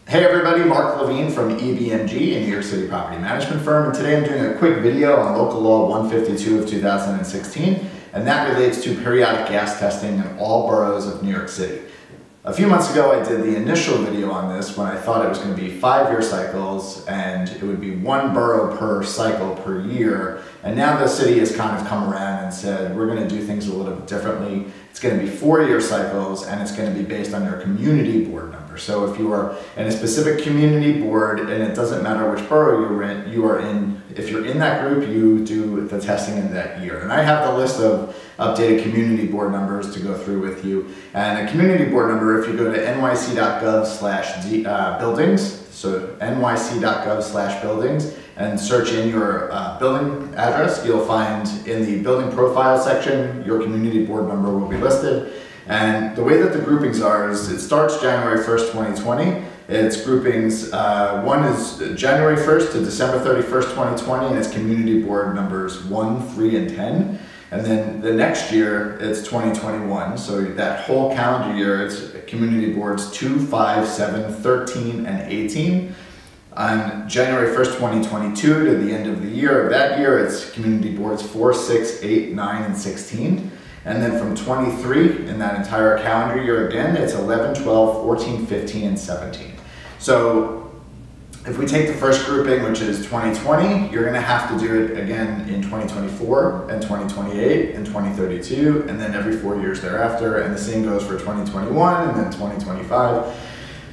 Hey everybody, Mark Levine from EBMG, a New York City property management firm, and today I'm doing a quick video on Local Law 152 of 2016, and that relates to periodic gas testing in all boroughs of New York City. A few months ago I did the initial video on this when I thought it was going to be 5-year cycles and it would be one borough per cycle per year, and now the city has kind of come around and said we're going to do things a little bit differently. It's going to be 4-year cycles and it's going to be based on your community board number. So if you are in a specific community board, and it doesn't matter which borough you are in, if you're in that group, you do the testing in that year. And I have the list of updated community board numbers to go through with you. And a community board number, if you go to nyc.gov/buildings, so nyc.gov/buildings, and search in your building address, you'll find in the building profile section, your community board number will be listed. And the way that the groupings are is it starts January 1st, 2020. Its groupings, one is January 1st to December 31st, 2020, and it's community board numbers 1, 3, and 10. And then the next year, it's 2021. So that whole calendar year, it's community boards 2, 5, 7, 13, and 18. On January 1st, 2022 to the end of the year of that year, it's community boards 4, 6, 8, 9, and 16. And then from 23 in that entire calendar year again, it's 11, 12, 14, 15, and 17. So if we take the first grouping, which is 2020, you're gonna have to do it again in 2024 and 2028 and 2032, and then every 4 years thereafter. And the same goes for 2021 and then 2025.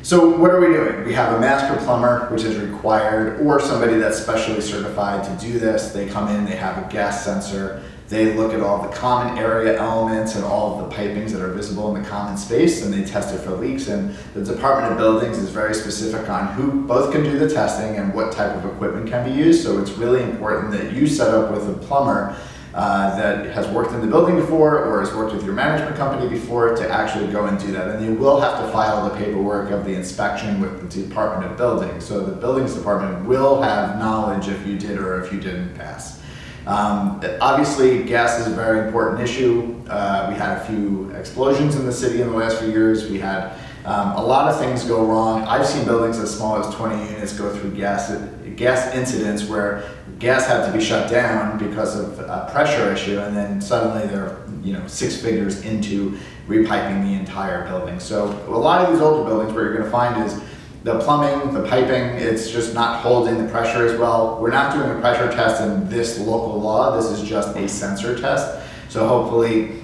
So what are we doing? We have a master plumber, which is required, or somebody that's specially certified to do this. They come in, they have a gas sensor, they look at all the common area elements and all of the pipings that are visible in the common space, and they test it for leaks. And the Department of Buildings is very specific on who both can do the testing and what type of equipment can be used. So it's really important that you set up with a plumber that has worked in the building before or has worked with your management company before to actually go and do that. And you will have to file the paperwork of the inspection with the Department of Buildings. So the Buildings Department will have knowledge if you did or if you didn't pass. Obviously, gas is a very important issue. We had a few explosions in the city in the last few years. We had a lot of things go wrong. I've seen buildings as small as 20 units go through gas incidents where gas had to be shut down because of a pressure issue, and then suddenly they're 6 figures into repiping the entire building. So a lot of these older buildings, what you're going to find is the plumbing, the piping, it's just not holding the pressure as well. We're not doing a pressure test in this local law. This is just a sensor test. So hopefully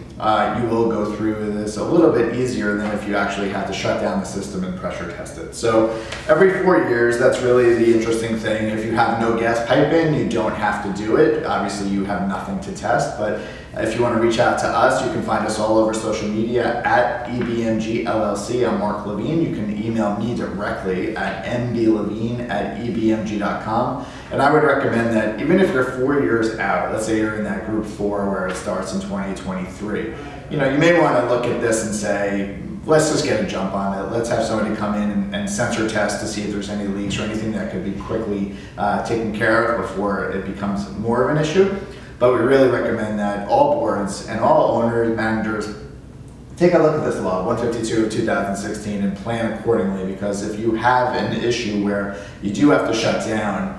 you will go through this a little bit easier than if you actually had to shut down the system and pressure test it. So every 4 years, that's really the interesting thing. If you have no gas pipe in, you don't have to do it. Obviously you have nothing to test, but if you want to reach out to us, you can find us all over social media at EBMG LLC. I'm Mark Levine. You can email me directly at mblevine@ebmg.com. And I would recommend that even if you're 4 years out, let's say you're in that group 4 where it starts in 2023, you may want to look at this and say, let's just get a jump on it. Let's have somebody come in and sensor test to see if there's any leaks or anything that could be quickly taken care of before it becomes more of an issue. But we really recommend that all boards and all owners, managers, take a look at this law, 152 of 2016, and plan accordingly, because if you have an issue where you do have to shut down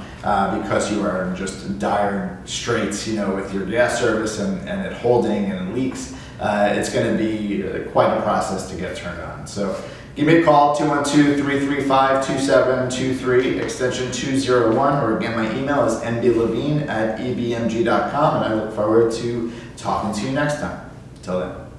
because you are in just dire straits, with your gas service and it holding and it leaks, it's going to be quite a process to get turned on. So give me a call, 212-335-2723, extension 201, or again, my email is mblevine@ebmg.com, and I look forward to talking to you next time. Until then.